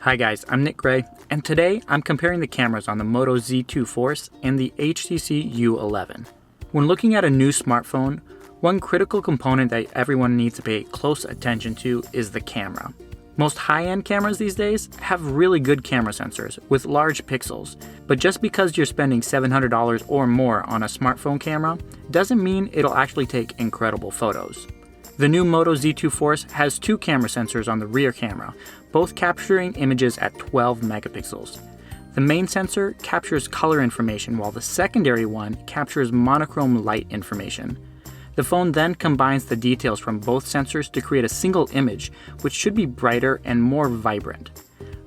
Hi guys, I'm Nick Gray, and today I'm comparing the cameras on the Moto Z2 Force and the HTC U11. When looking at a new smartphone, one critical component that everyone needs to pay close attention to is the camera. Most high-end cameras these days have really good camera sensors with large pixels, but just because you're spending $700 or more on a smartphone camera doesn't mean it'll actually take incredible photos. The new Moto Z2 Force has two camera sensors on the rear camera, both capturing images at 12 megapixels. The main sensor captures color information while the secondary one captures monochrome light information. The phone then combines the details from both sensors to create a single image, which should be brighter and more vibrant.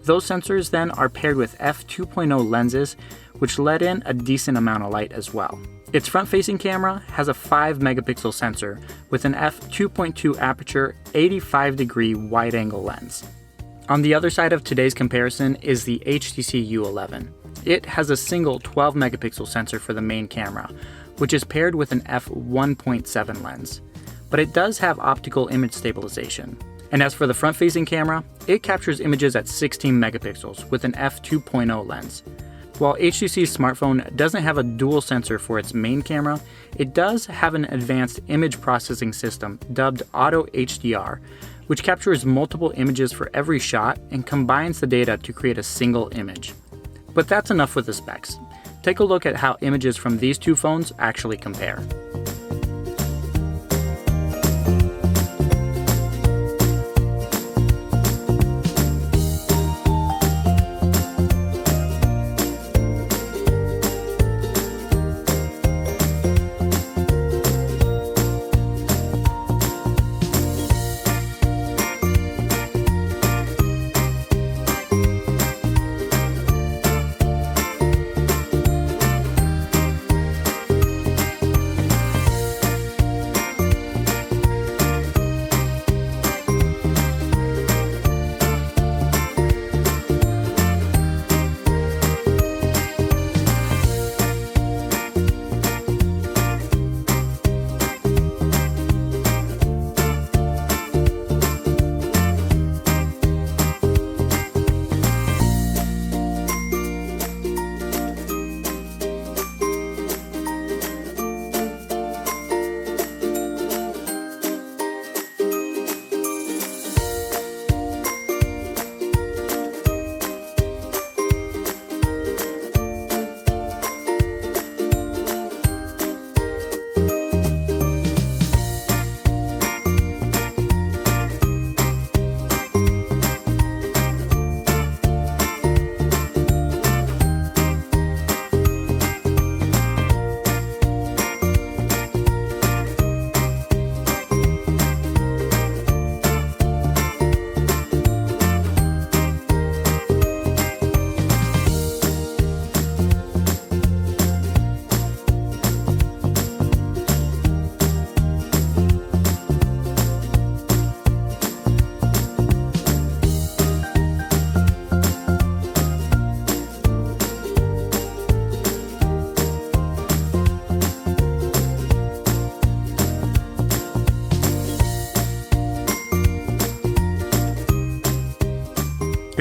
Those sensors then are paired with f2.0 lenses, which let in a decent amount of light as well. Its front-facing camera has a 5 megapixel sensor with an f2.2 aperture 85-degree wide-angle lens. On the other side of today's comparison is the HTC U11. It has a single 12 megapixel sensor for the main camera, which is paired with an f1.7 lens. But it does have optical image stabilization. And as for the front-facing camera, it captures images at 16 megapixels with an f2.0 lens. While HTC's smartphone doesn't have a dual sensor for its main camera, it does have an advanced image processing system dubbed Auto HDR, which captures multiple images for every shot and combines the data to create a single image. But that's enough with the specs. Take a look at how images from these two phones actually compare.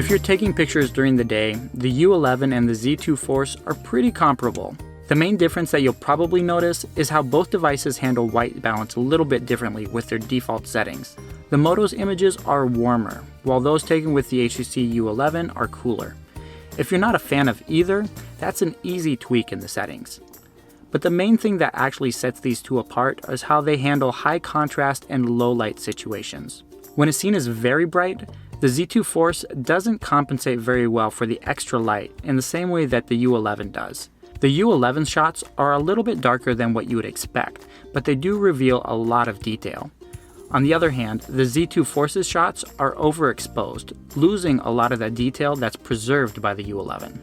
If you're taking pictures during the day, the U11 and the Z2 Force are pretty comparable. The main difference that you'll probably notice is how both devices handle white balance a little bit differently with their default settings. The Moto's images are warmer, while those taken with the HTC U11 are cooler. If you're not a fan of either, that's an easy tweak in the settings. But the main thing that actually sets these two apart is how they handle high contrast and low light situations. When a scene is very bright, the Z2 Force doesn't compensate very well for the extra light in the same way that the U11 does. The U11 shots are a little bit darker than what you would expect, but they do reveal a lot of detail. On the other hand, the Z2 Force's shots are overexposed, losing a lot of that detail that's preserved by the U11.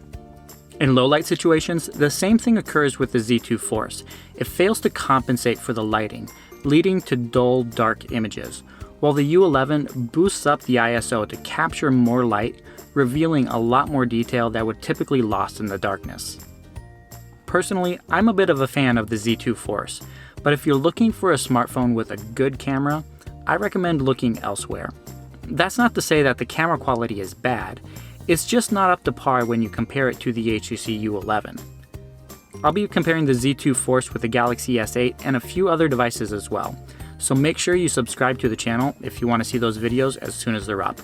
In low light situations, the same thing occurs with the Z2 Force. It fails to compensate for the lighting, leading to dull, dark images, while the U11 boosts up the ISO to capture more light, revealing a lot more detail that would typically lost in the darkness. Personally, I'm a bit of a fan of the Z2 Force, but if you're looking for a smartphone with a good camera, I recommend looking elsewhere. That's not to say that the camera quality is bad, it's just not up to par when you compare it to the HTC U11. I'll be comparing the Z2 Force with the Galaxy S8 and a few other devices as well, so make sure you subscribe to the channel if you want to see those videos as soon as they're up.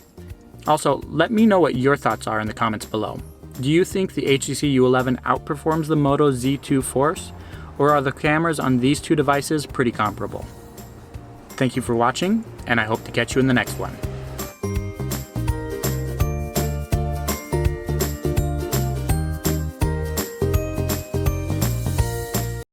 Also, let me know what your thoughts are in the comments below. Do you think the HTC U11 outperforms the Moto Z2 Force, or are the cameras on these two devices pretty comparable? Thank you for watching, and I hope to catch you in the next one.